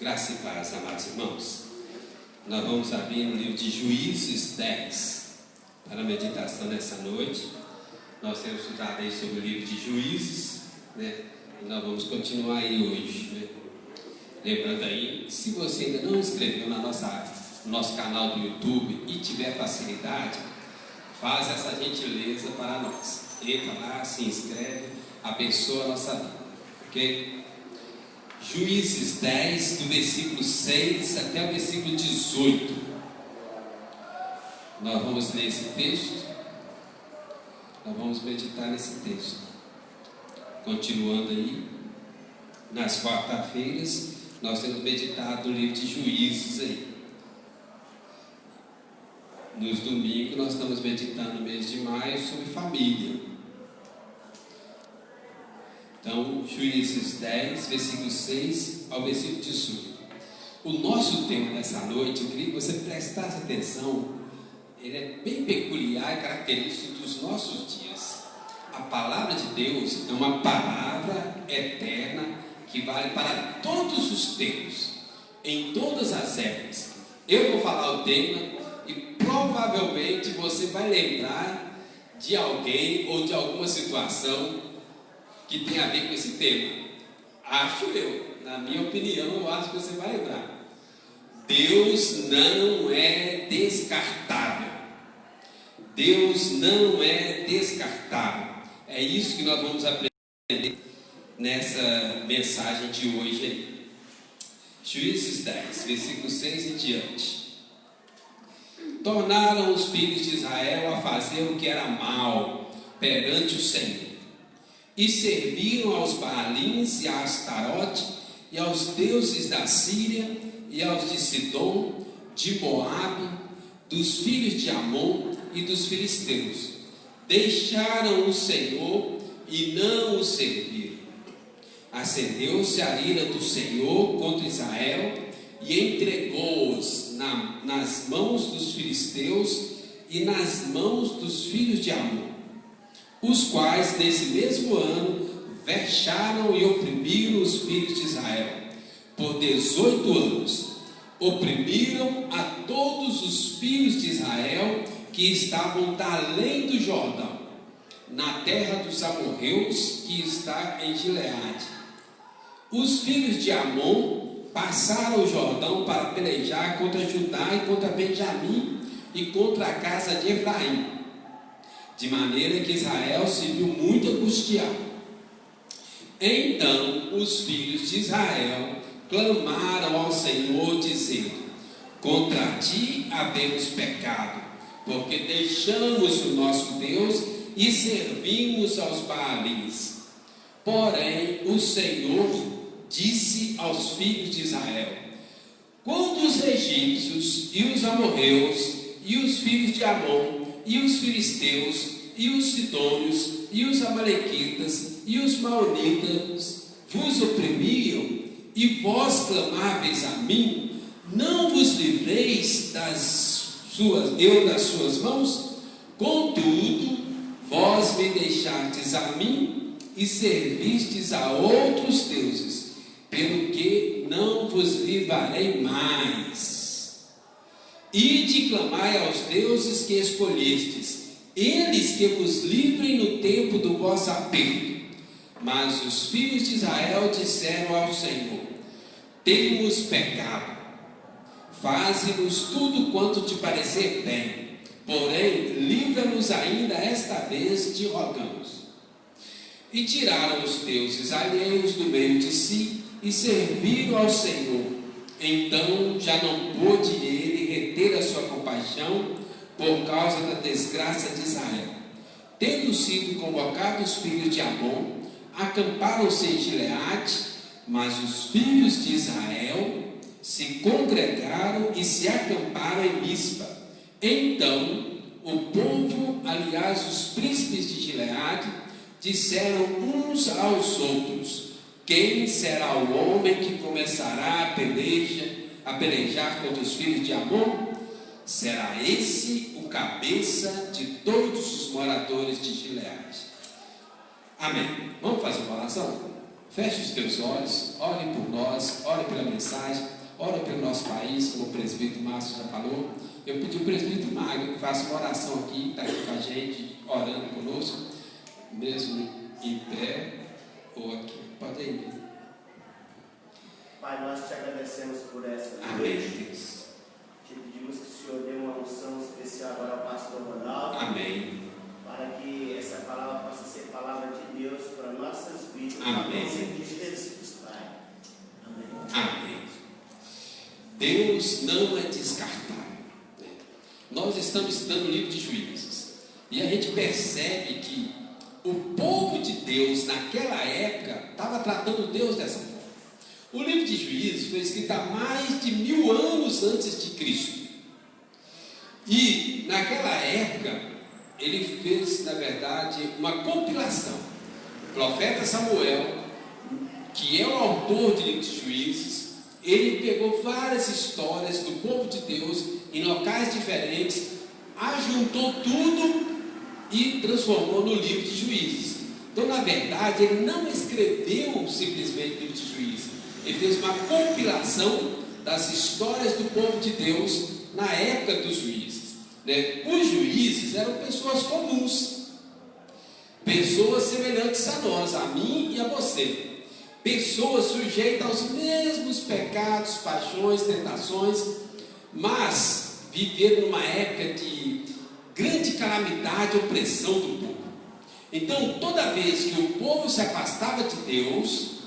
Graça e paz, amados irmãos. Nós vamos abrir no livro de Juízes 10 para a meditação nessa noite. Nós temos estudado aí sobre o livro de Juízes, né? E nós vamos continuar aí hoje, né? Lembrando aí, se você ainda não inscreveu no nosso canal do YouTube e tiver facilidade, faz essa gentileza para nós. Entra lá, se inscreve, abençoa a nossa vida, ok? Juízes 10, do versículo 6 até o versículo 18. Nós vamos ler esse texto, nós vamos meditar nesse texto. Continuando aí, nas quarta-feiras, nós temos meditado no livro de Juízes aí. Nos domingos, nós estamos meditando no mês de maio sobre família. Então, Juízes 10, versículo 6 ao versículo 18. O nosso tema nessa noite, eu queria que você prestasse atenção, ele é bem peculiar e característico dos nossos dias. A palavra de Deus é uma palavra eterna que vale para todos os tempos, em todas as épocas. Eu vou falar o tema e provavelmente você vai lembrar de alguém ou de alguma situação que tem a ver com esse tema. Acho eu, na minha opinião, eu acho que você vai lembrar. Deus não é descartável. Deus não é descartável. É isso que nós vamos aprender nessa mensagem de hoje aí. Juízes 10, versículo 6 em diante. Tornaram os filhos de Israel a fazer o que era mal perante o Senhor, e serviram aos Baalins e a Astarote e aos deuses da Síria e aos de Sidom, de Moabe, dos filhos de Amon e dos filisteus. Deixaram o Senhor e não o serviram. Acendeu-se a ira do Senhor contra Israel e entregou-os nas mãos dos filisteus e nas mãos dos filhos de Amon, os quais nesse mesmo ano vexaram e oprimiram os filhos de Israel por 18 anos. Oprimiram a todos os filhos de Israel que estavam da além do Jordão, na terra dos amorreus que está em Gileade. Os filhos de Amon passaram o Jordão para pelejar contra Judá e contra Benjamim e contra a casa de Efraim, de maneira que Israel se viu muito angustiado. Então os filhos de Israel clamaram ao Senhor, dizendo: contra ti havemos pecado, porque deixamos o nosso Deus e servimos aos Baalins. Porém o Senhor disse aos filhos de Israel: quando os egípcios e os amorreus e os filhos de Amon e os filisteus e os sidônios e os amalequitas e os maonitas vos oprimiam e vós clamáveis a mim, não vos livreis das suas mãos? Contudo, vós me deixastes a mim e servistes a outros deuses, pelo que não vos livrarei mais. Ide clamai aos deuses que escolhestes, eles que vos livrem no tempo do vosso aperto. Mas os filhos de Israel disseram ao Senhor: temos pecado, faze-nos tudo quanto te parecer bem, porém livra-nos ainda esta vez, te rogamos. E tiraram os deuses alheios do meio de si e serviram ao Senhor. Então já não pôde ele reter a sua compaixão por causa da desgraça de Israel. Tendo sido convocados os filhos de Amon, acamparam-se em Gileade, mas os filhos de Israel se congregaram e se acamparam em Mispa. Então o povo, aliás os príncipes de Gileade, disseram uns aos outros: quem será o homem que começará a pelejar contra os filhos de Amon? Será esse o cabeça de todos os moradores de Gileade. Amém. Vamos fazer uma oração? Feche os teus olhos, ore por nós, ore pela mensagem, ore pelo nosso país, como o presbítero Márcio já falou. Eu pedi ao presbítero Magno que faça uma oração aqui, está aqui com a gente, orando conosco, mesmo em pé ou aqui. Pode ir mesmo. Pai, nós te agradecemos por essa Amém, noite. Deus. Te pedimos que o Senhor dê uma unção especial agora ao pastor Ronaldo. Amém. Para que essa palavra possa ser palavra de Deus para nossas vidas. Amém. Em Jesus, Pai. Amém. Amém. Deus não é descartável. Nós estamos estudando o livro de Juízes e a gente percebe que o povo de Deus naquela época estava tratando Deus dessa forma. O livro de Juízes foi escrito há mais de 1000 anos antes de Cristo. E naquela época ele fez, na verdade, uma compilação. O profeta Samuel, que é o autor do livro de Juízes, ele pegou várias histórias do povo de Deus em locais diferentes, ajuntou tudo e transformou no livro de Juízes. Então, na verdade, ele não escreveu simplesmente o livro de Juízes, ele fez uma compilação das histórias do povo de Deus na época dos juízes. Os juízes eram pessoas comuns, pessoas semelhantes a nós, a mim e a você. Pessoas sujeitas aos mesmos pecados, paixões, tentações, mas viveram numa época de grande calamidade e opressão do povo. Então, toda vez que o povo se afastava de Deus,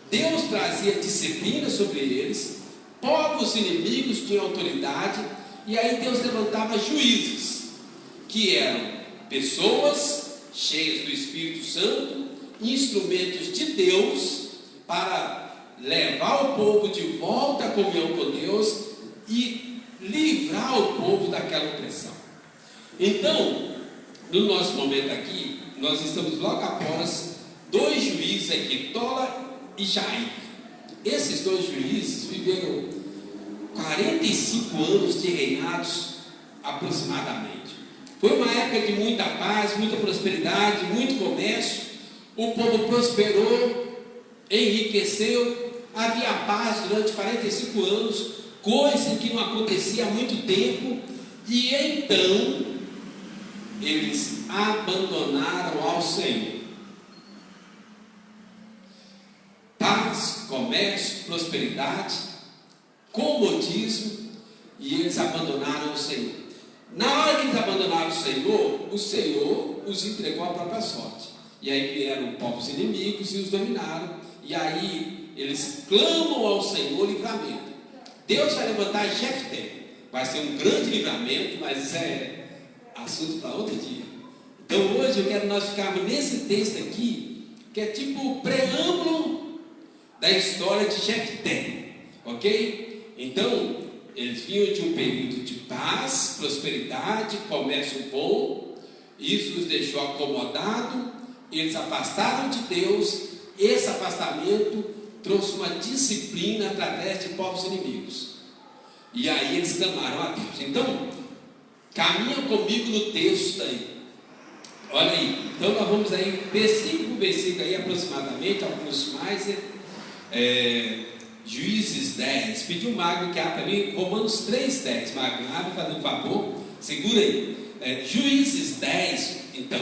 Deus trazia disciplina sobre eles, povos inimigos tinham autoridade, e aí Deus levantava juízes, que eram pessoas cheias do Espírito Santo, instrumentos de Deus, para levar o povo de volta à comunhão com Deus e livrar o povo daquela opressão. Então, no nosso momento aqui, nós estamos logo após 2 juízes aqui, Tola e Jair. Esses 2 juízes viveram 45 anos de reinados aproximadamente. Foi uma época de muita paz, muita prosperidade, muito comércio. O povo prosperou, enriqueceu, havia paz durante 45 anos, coisa que não acontecia há muito tempo, e então eles abandonaram ao Senhor. Paz, comércio, prosperidade, comodismo, e eles abandonaram o Senhor. Na hora que eles abandonaram o Senhor os entregou à própria sorte. E aí vieram povos inimigos e os dominaram. E aí eles clamam ao Senhor livramento. Deus vai levantar Jefté. Vai ser um grande livramento, mas isso é assunto para outro dia. Então hoje eu quero nós ficarmos nesse texto aqui, que é tipo o preâmbulo da história de Jefté. Ok? Então, eles vinham de um período de paz, prosperidade, comércio bom. Isso os deixou acomodados. Eles afastaram de Deus. Esse afastamento trouxe uma disciplina através de povos inimigos. E aí eles clamaram a Deus. Então, caminha comigo no texto aí. Olha aí. Então nós vamos aí, versículo por versículo aí, aproximadamente, alguns mais. Juízes 10. Pediu o Magno que abra ali, Romanos 3:10. Magno, abre, fazendo um favor. Segura aí. Juízes 10, então.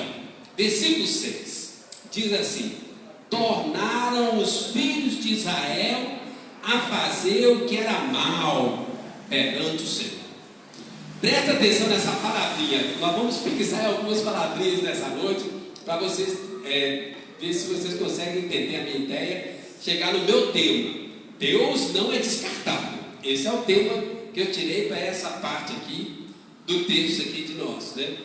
Versículo 6. Diz assim: tornaram os filhos de Israel a fazer o que era mal perante o Senhor. Presta atenção nessa palavrinha. Nós vamos fixar algumas palavrinhas nessa noite para vocês ver se vocês conseguem entender a minha ideia, chegar no meu tema. Deus não é descartável. Esse é o tema que eu tirei para essa parte aqui do texto aqui de nós, né?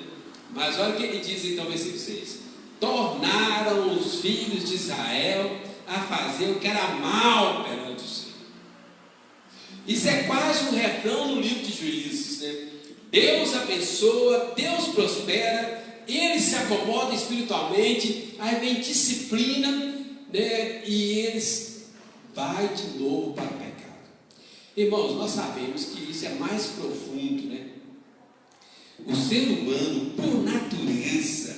Mas olha o que ele diz então no versículo 6: tornaram os filhos de Israel a fazer o que era mal perante o Senhor. Isso é quase um refrão no livro de Juízes, né? Deus abençoa, Deus prospera, eles se acomodam espiritualmente, aí vem disciplina, né? E eles vai de novo para o pecado. Irmãos, nós sabemos que isso é mais profundo, né? O ser humano, por natureza,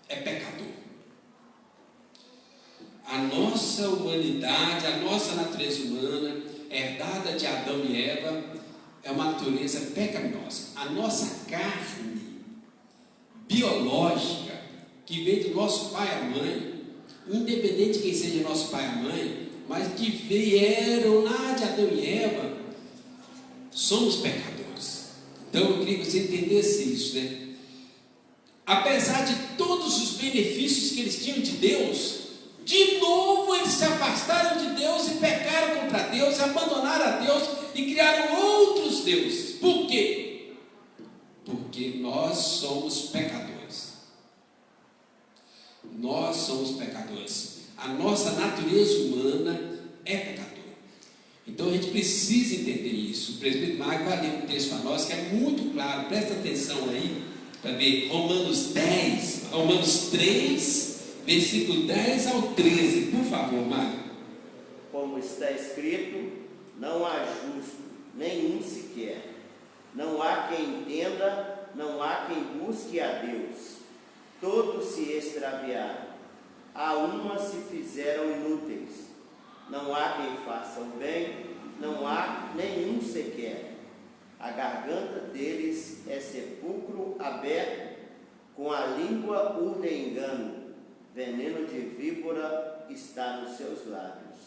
é pecador. A nós nossa humanidade, a nossa natureza humana, herdada de Adão e Eva, é uma natureza pecaminosa. A nossa carne biológica, que vem do nosso pai e mãe, independente de quem seja nosso pai e mãe, mas que vieram lá de Adão e Eva, somos pecadores. Então eu queria que você entendesse isso, né? Apesar de todos os benefícios que eles tinham de Deus, de novo eles se afastaram de Deus e pecaram contra Deus, abandonaram a Deus e criaram outros deuses. Por quê? Porque nós somos pecadores. Nós somos pecadores. A nossa natureza humana é pecadora. Então a gente precisa entender isso. O presbítero Marco vai ler um texto para nós que é muito claro. Presta atenção aí para ver Romanos 3, versículo 10 ao 13. Por favor, Marco. Como está escrito, não há justo, nenhum sequer. Não há quem entenda, não há quem busque a Deus. Todos se extraviaram, a uma se fizeram inúteis. Não há quem faça o bem, não há nenhum sequer. A garganta deles é sepulcro aberto, com a língua urdem engano. Veneno de víbora está nos seus lábios.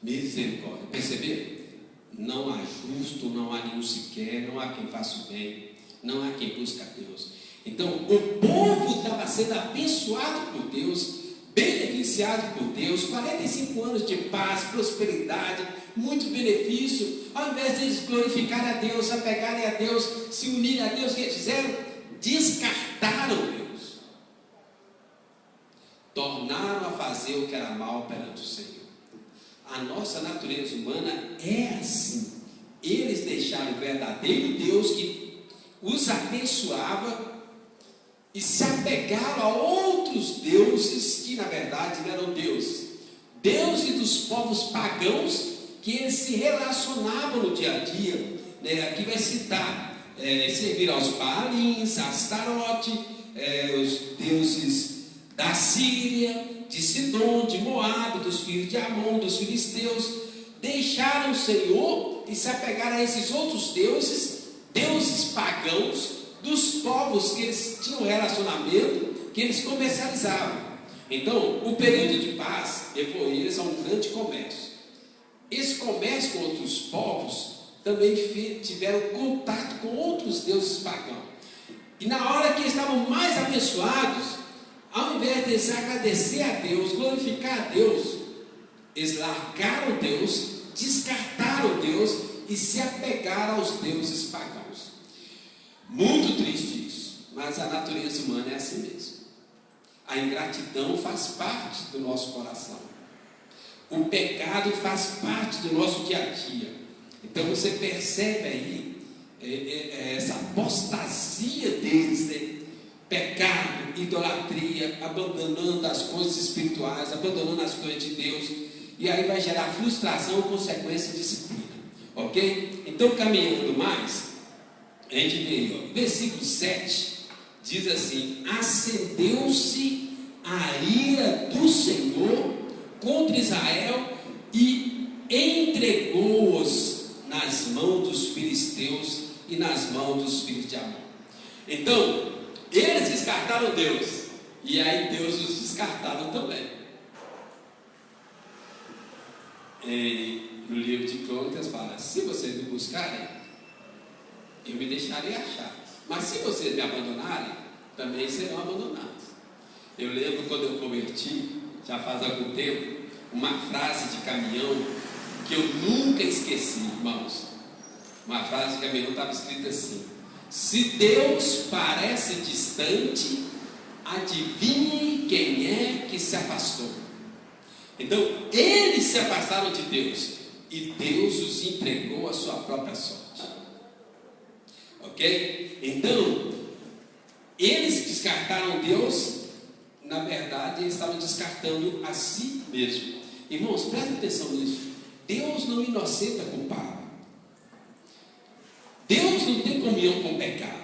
Misericórdia. Perceberam? Não há justo, não há nenhum sequer, não há quem faça o bem, não há quem busque a Deus. Então, o povo estava sendo abençoado por Deus, beneficiado por Deus, 45 anos de paz, prosperidade, muito benefício. Ao invés de eles glorificarem a Deus, apegarem a Deus, se unirem a Deus, o que eles fizeram? Descartaram Deus. Tornaram a fazer o que era mal perante o Senhor. A nossa natureza humana é assim. Eles deixaram o verdadeiro Deus que os abençoava e se apegaram a outros deuses que na verdade não eram deuses. Deuses dos povos pagãos que eles se relacionavam no dia a dia, né? Aqui vai citar, servir aos Baalins, a Astarote, os deuses da Síria, de Sidom, de Moabe, dos filhos de Amon, dos filisteus. Deixaram o Senhor e se apegaram a esses outros deuses, deuses pagãos, dos povos que eles tinham relacionamento, que eles comercializavam. Então, o período de paz levou eles a um grande comércio. Esse comércio com outros povos também tiveram contato com outros deuses pagãos. E na hora que eles estavam mais abençoados, ao invés de eles agradecer a Deus, glorificar a Deus, eles largaram Deus, descartaram Deus e se apegaram aos deuses pagãos. Muito triste isso, mas a natureza humana é assim mesmo. A ingratidão faz parte do nosso coração. O pecado faz parte do nosso dia a dia. Então você percebe aí essa apostasia deles, né? Pecado, idolatria, abandonando as coisas espirituais, abandonando as coisas de Deus, e aí vai gerar frustração, consequência e disciplina, ok? Então, caminhando mais, a gente vê aí, versículo 7 diz assim: acendeu-se a ira do Senhor contra Israel e entregou-os nas mãos dos filisteus e nas mãos dos filhos de Amon. Então, eles descartaram Deus, e aí Deus os descartaram também. No livro de Crônicas fala: se vocês me buscarem, eu me deixarei achar, mas se vocês me abandonarem, também serão abandonados. Eu lembro quando eu converti, já faz algum tempo, uma frase de caminhão que eu nunca esqueci, irmãos. Uma frase de caminhão estava escrita assim: se Deus parece distante, adivinhe quem é que se afastou. Então, eles se afastaram de Deus e Deus os entregou à sua própria sorte. Ok? Então, eles descartaram Deus, na verdade, eles estavam descartando a si mesmo. Irmãos, presta atenção nisso. Deus não inocenta culpado. Deus não tem comunhão com o pecado.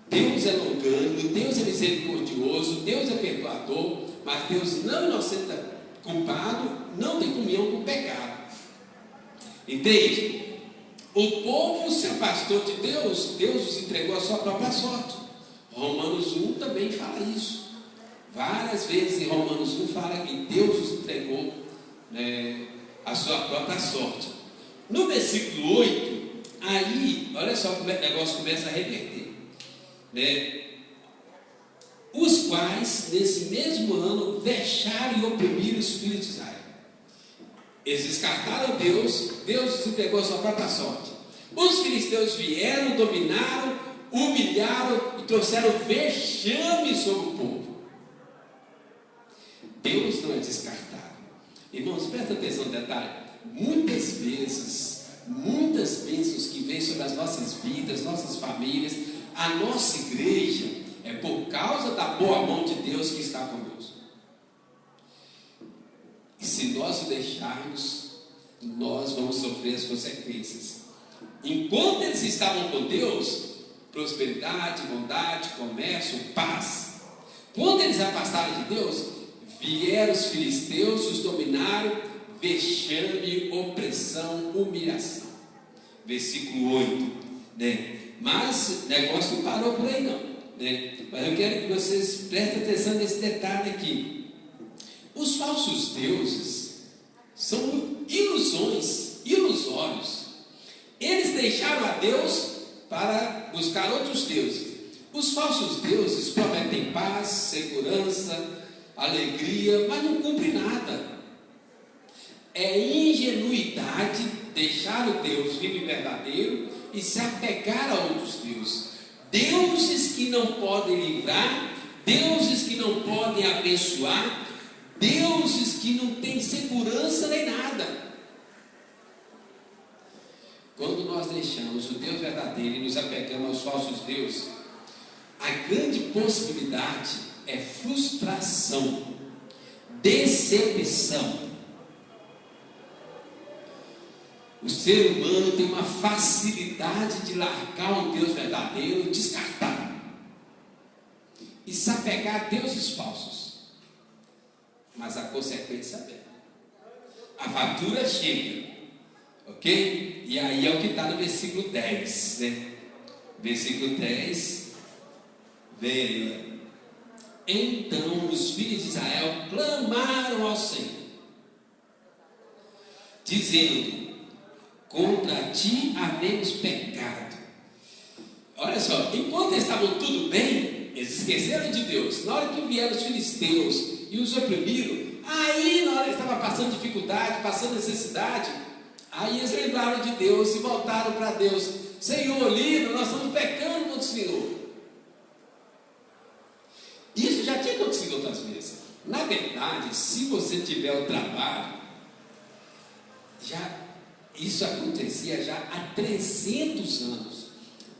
Deus é longânimo, Deus é misericordioso, Deus é perdoador, mas Deus não inocenta culpado não tem comunhão com o pecado. Entende? O povo se afastou de Deus, Deus os entregou a sua própria sorte. Romanos 1 também fala isso. Várias vezes em Romanos 1 fala que Deus os entregou, né, a sua própria sorte. No versículo 8, aí, olha só como o negócio começa a reverter, né? Os quais, nesse mesmo ano, vexaram e oprimiram os filhos de Israel. Eles descartaram Deus, Deus os entregou a sua própria sorte. Os filisteus vieram, dominaram, humilharam e trouxeram vexame sobre o povo. Deus não é descartado. Irmãos, presta atenção no detalhe. Muitas vezes, muitas bênçãos que vêm sobre as nossas vidas, nossas famílias, a nossa igreja, é por causa da boa mão de Deus que está conosco. E se nós o deixarmos, nós vamos sofrer as consequências. Enquanto eles estavam com Deus, prosperidade, bondade, comércio, paz. Quando eles afastaram de Deus, vieram os filisteus, os dominaram, vexame, opressão, humilhação. Versículo 8, né? Mas o negócio não parou por aí não, né? Mas eu quero que vocês prestem atenção nesse detalhe aqui. Os falsos deuses são ilusões, ilusórios. Eles deixaram a Deus para buscar outros deuses. Os falsos deuses prometem paz, segurança, alegria, mas não cumprem nada. É ingenuidade deixar o Deus vivo e verdadeiro e se apegar a outros deuses. Deuses que não podem livrar, deuses que não podem abençoar, deuses que não têm segurança nem nada. Quando nós deixamos o Deus verdadeiro e nos apegamos aos falsos deuses, a grande possibilidade é frustração, decepção. O ser humano tem uma facilidade de largar o Deus verdadeiro e descartar, e se apegar a deuses falsos. Mas a consequência é: a fatura chega, ok? E aí é o que está no versículo 10, né? Versículo 10, vem aí. Então os filhos de Israel clamaram ao Senhor, dizendo: contra ti havemos pecado. Olha só, enquanto estavam tudo bem, eles esqueceram de Deus. Na hora que vieram os filisteus e os oprimiram, aí na hora que estavam passando dificuldade, passando necessidade, aí eles lembraram de Deus e voltaram para Deus: Senhor, livra, nós estamos pecando contra o Senhor. Isso já tinha acontecido outras vezes. Na verdade, se você tiver o trabalho, isso acontecia já há 300 anos.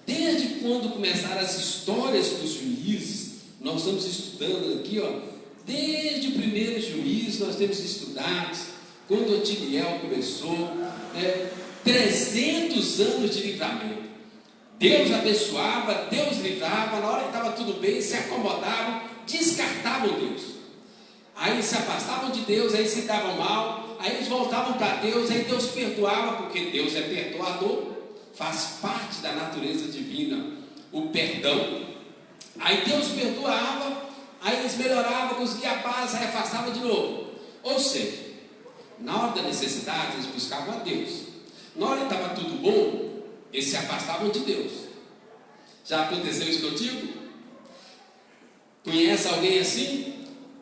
Desde quando começaram as histórias dos juízes, nós estamos estudando aqui, ó, desde o primeiro juiz nós temos estudado, quando Otiniel começou, 300 anos de livramento. Deus abençoava, Deus livrava, na hora que estava tudo bem, se acomodavam, descartavam Deus. Aí se afastavam de Deus, aí se davam mal, aí eles voltavam para Deus, aí Deus perdoava, porque Deus é perdoador, faz parte da natureza divina o perdão. Aí Deus perdoava, aí eles melhoravam, conseguiam a paz, aí afastavam de novo. Ou seja, na hora da necessidade eles buscavam a Deus, na hora que estava tudo bom, eles se afastavam de Deus. Já aconteceu isso contigo? Conhece alguém assim?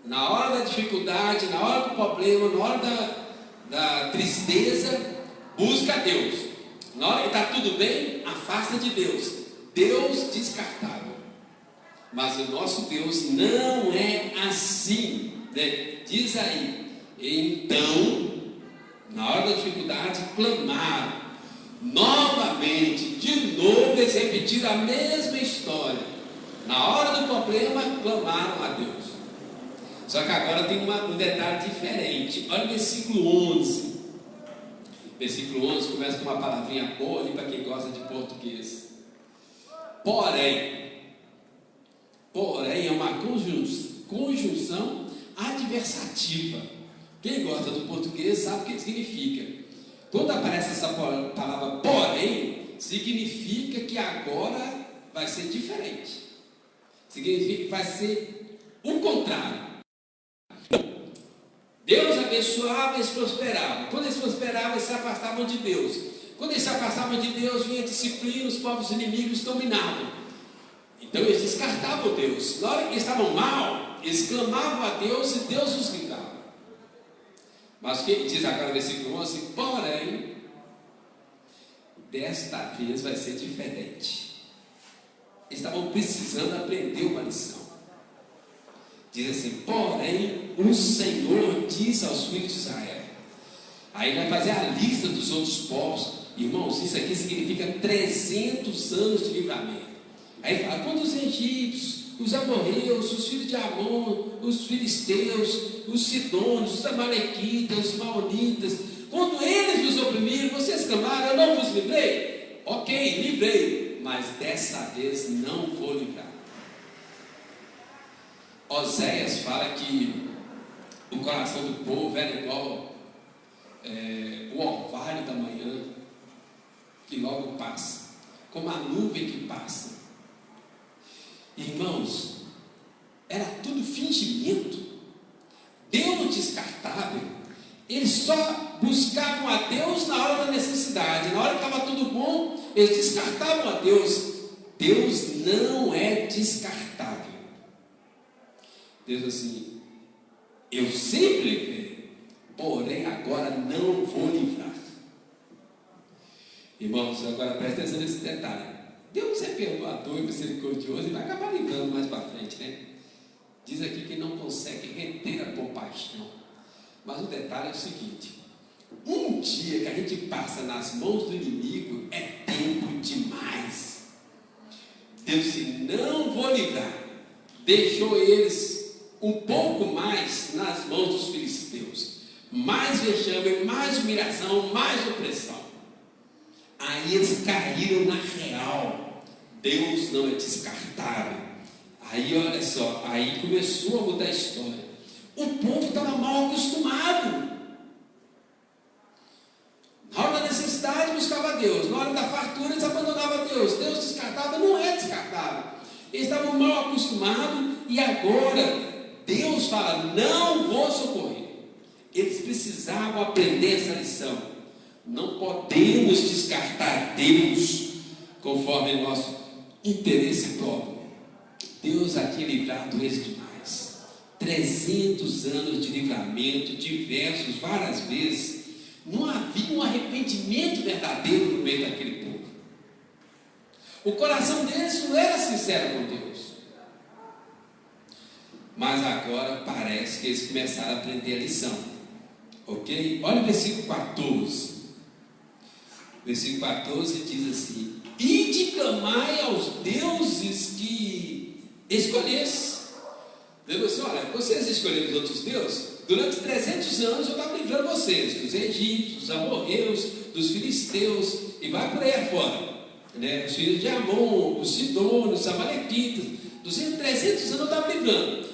Na hora da dificuldade, na hora do problema, na hora da tristeza, busca Deus. Na hora que está tudo bem, afasta de Deus. Deus descartável. Mas o nosso Deus não é assim, né? Diz aí: então, na hora da dificuldade, clamaram. Novamente, de novo, eles repetiram a mesma história. Na hora do problema, clamaram a Deus. Só que agora tem um detalhe diferente. Olha o versículo 11. Versículo 11 começa com uma palavrinha boa ali para quem gosta de português. Porém é uma conjunção adversativa. Quem gosta do português sabe o que significa. Quando aparece essa palavra porém, significa que agora vai ser diferente. Significa que vai ser o contrário. Deus abençoava e eles prosperavam. Quando eles prosperavam, eles se afastavam de Deus. Quando eles se afastavam de Deus, vinha a disciplina, os povos inimigos dominavam. Então eles descartavam Deus. Na hora que eles estavam mal, eles clamavam a Deus e Deus os livrava. Mas o que diz agora no versículo 11? Porém, desta vez vai ser diferente. Eles estavam precisando aprender uma lição. Diz assim: porém, o Senhor diz aos filhos de Israel. Aí vai fazer a lista dos outros povos. Irmãos, isso aqui significa 300 anos de livramento. Aí fala: quando os egípcios, os amorreus, os filhos de Amon, os filisteus, os sidônios, os amalequitas, os maonitas, quando eles vos oprimiram, vocês clamaram: eu não vos livrei? Ok, livrei, mas dessa vez não vou livrar. Oséias fala que o coração do povo era igual o orvalho da manhã, que logo passa, como a nuvem que passa. Irmãos, era tudo fingimento. Deus descartável. Eles só buscavam a Deus na hora da necessidade. Na hora que estava tudo bom, eles descartavam a Deus. Deus não é descartável. Deus assim: eu sempre livrei, porém agora não vou livrar. Irmãos, agora presta atenção nesse detalhe. Deus é perdoador e misericordioso e vai acabar livrando mais para frente, né? Diz aqui que não consegue reter a compaixão. Mas o detalhe é o seguinte: um dia que a gente passa nas mãos do inimigo é tempo demais. Deus disse: não vou livrar. Deixou eles um pouco mais nas mãos dos filisteus. Mais vexame, mais humilhação, mais opressão. Aí eles caíram na real. Deus não é descartável. Aí olha só, aí começou a mudar a história. O povo estava mal acostumado. Na hora da necessidade buscava Deus, na hora da fartura eles abandonavam Deus. Deus descartável não é descartável. Eles estavam mal acostumados e agora Deus fala: não vou socorrer. Eles precisavam aprender essa lição. Não podemos descartar Deus conforme nosso interesse próprio. Deus aqui livrado eles demais. 300 anos de livramento, diversos, várias vezes. Não havia um arrependimento verdadeiro no meio daquele povo. O coração deles não era sincero com Deus. Mas agora parece que eles começaram a aprender a lição. Ok? Olha o versículo 14. Versículo 14 diz assim: ide clamai aos deuses que escolhesse. Deus disse: olha, vocês escolheram os outros deuses. Durante 300 anos eu estava livrando vocês dos egípcios, dos amorreus, dos filisteus, e vai por aí afora, né? Os filhos de Amon, os sidônios, os amalequitas. 300 anos eu estava livrando.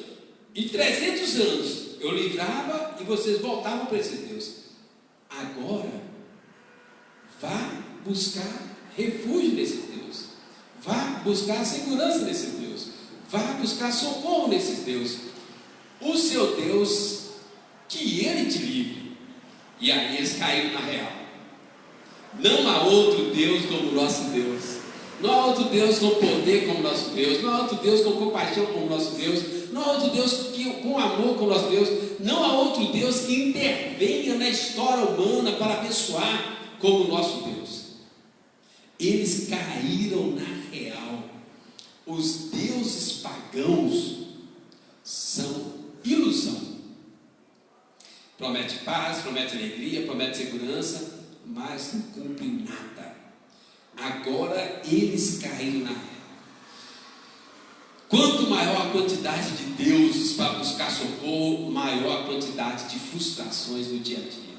E 300 anos eu livrava e vocês voltavam para esse Deus. Agora, vá buscar refúgio nesse Deus. Vá buscar segurança nesse Deus. Vá buscar socorro nesse Deus. O seu Deus, que Ele te livre. E aí eles caíram na real. Não há outro Deus como o nosso Deus. Não há outro Deus com poder como o nosso Deus. Não há outro Deus com compaixão como o nosso Deus. Não há outro Deus com amor como o nosso Deus. Não há outro Deus que intervenha na história humana para abençoar como o nosso Deus. Eles caíram na real. Os deuses pagãos são ilusão. Promete paz, promete alegria, promete segurança, mas não cumpre nada. Agora eles caíram na real. Quanto maior a quantidade de deuses para buscar socorro, maior a quantidade de frustrações no dia a dia.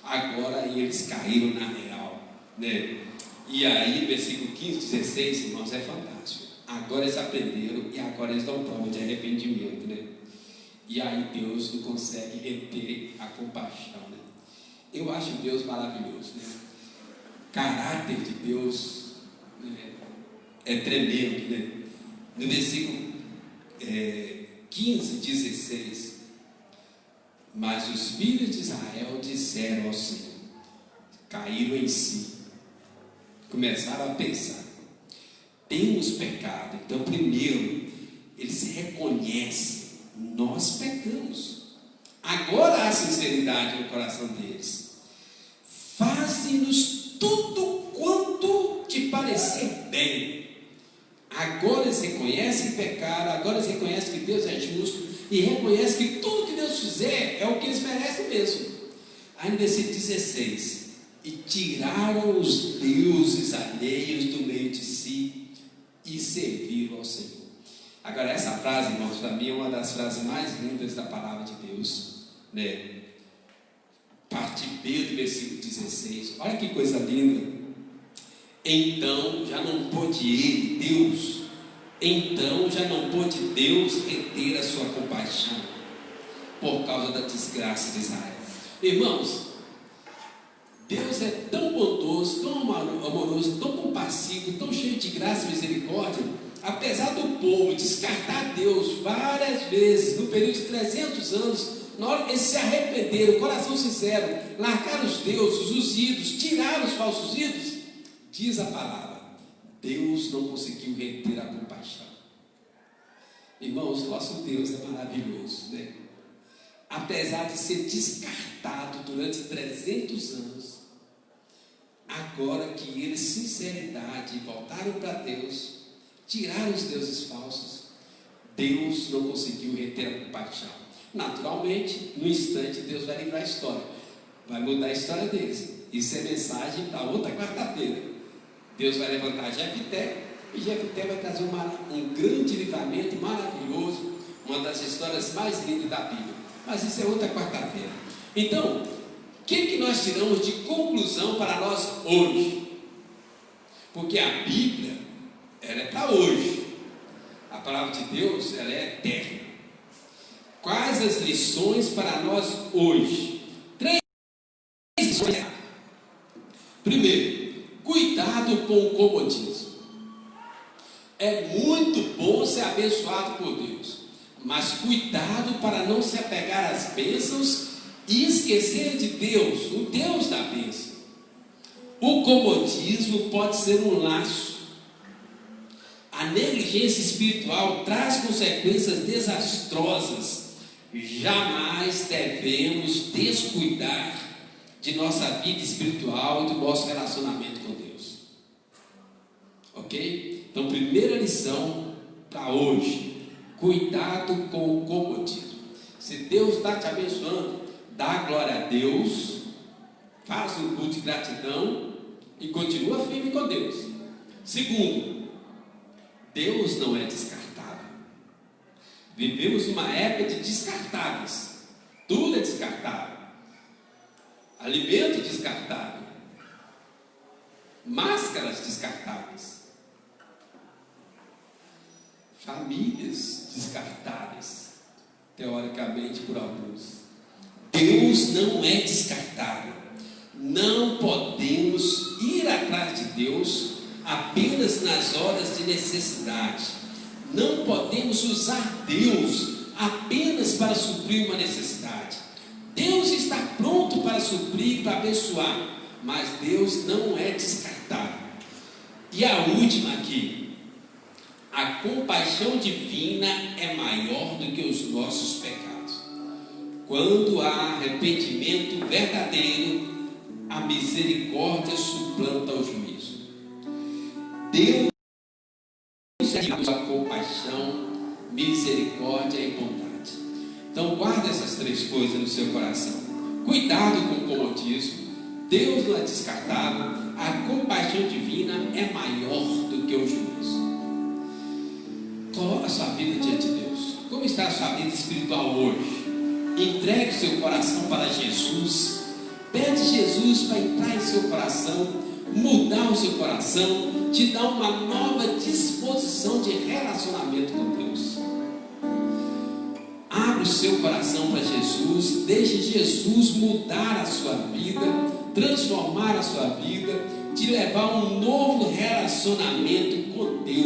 Agora eles caíram na real, né? E aí, versículo 15, 16, irmãos, é fantástico. Agora eles aprenderam e agora eles dão prova de arrependimento, né? E aí Deus não consegue reter a compaixão, né? Eu acho Deus maravilhoso, né? O caráter de Deus, né, é tremendo, né? No versículo 15, 16: mas os filhos de Israel disseram ao Senhor, caíram em si, começaram a pensar: temos pecado. Então, primeiro, eles reconhecem: nós pecamos. Agora há sinceridade no coração deles. Faze-nos tudo quanto te parecer bem. Agora eles reconhecem pecar, agora eles reconhecem que Deus é justo e reconhecem que tudo que Deus fizer é o que eles merecem mesmo. Aí no versículo 16: e tiraram os deuses alheios do meio de si e serviram ao Senhor. Agora, essa frase, irmãos, para mim é uma das frases mais lindas da palavra de Deus, né? Parte B do versículo 16, olha que coisa linda. Então já não pôde ele, Deus, então já não pôde Deus reter a sua compaixão por causa da desgraça de Israel. Irmãos, Deus é tão bondoso, tão amoroso, tão compassivo, tão cheio de graça e misericórdia. Apesar do povo descartar Deus várias vezes, no período de 300 anos, na hora que eles se arrependeram, coração sincero, largaram os deuses, os ídolos, tiraram os falsos ídolos, diz a palavra, Deus não conseguiu reter a compaixão. Irmãos, nosso Deus é maravilhoso, né? Apesar de ser descartado durante 300 anos, agora que eles, sinceridade, voltaram para Deus, tiraram os deuses falsos, Deus não conseguiu reter a compaixão. Naturalmente, no instante, Deus vai livrar a história, vai mudar a história deles. Isso é mensagem para outra quarta-feira. Deus vai levantar Jefté, e Jefté vai trazer um grande livramento maravilhoso, uma das histórias mais lindas da Bíblia. Mas isso é outra quarta-feira. Então, o que nós tiramos de conclusão para nós hoje? Porque a Bíblia, ela é para hoje. A palavra de Deus, ela é eterna. Quais as lições para nós hoje? 3 lições. Primeiro, cuidado com o comodismo. É muito bom ser abençoado por Deus, mas cuidado para não se apegar às bênçãos e esquecer de Deus, o Deus da bênção. O comodismo pode ser um laço. A negligência espiritual traz consequências desastrosas. Jamais devemos descuidar de nossa vida espiritual e do nosso relacionamento com Deus. Ok? Então, primeira lição para hoje: cuidado com o comodismo. Se Deus está te abençoando, dá glória a Deus, faz um culto de gratidão e continua firme com Deus. Segundo, Deus não é descartável. Vivemos uma época de descartáveis. Tudo é descartável. Alimento descartável. Máscaras descartáveis. Famílias descartáveis. Teoricamente por alguns. Deus não é descartável. Não podemos ir atrás de Deus apenas nas horas de necessidade. Não podemos usar Deus apenas para suprir uma necessidade. Deus está pronto para suprir, para abençoar, mas Deus não é descartável. E a última aqui: a compaixão divina é maior do que os nossos pecados. Quando há arrependimento verdadeiro, a misericórdia suplanta o juízo. Deus é a compaixão, misericórdia e bondade. Então guarda essas 3 coisas no seu coração. Cuidado com o comodismo. Deus não é descartável. A compaixão divina é maior do que o juízo. Coloque a sua vida diante de Deus. Como está a sua vida espiritual hoje? Entregue o seu coração para Jesus. Pede Jesus para entrar em seu coração, mudar o seu coração, te dar uma nova disposição de relacionamento com Deus. Abre o seu coração para Jesus, deixe Jesus mudar a sua vida, transformar a sua vida, te levar a um novo relacionamento com Deus.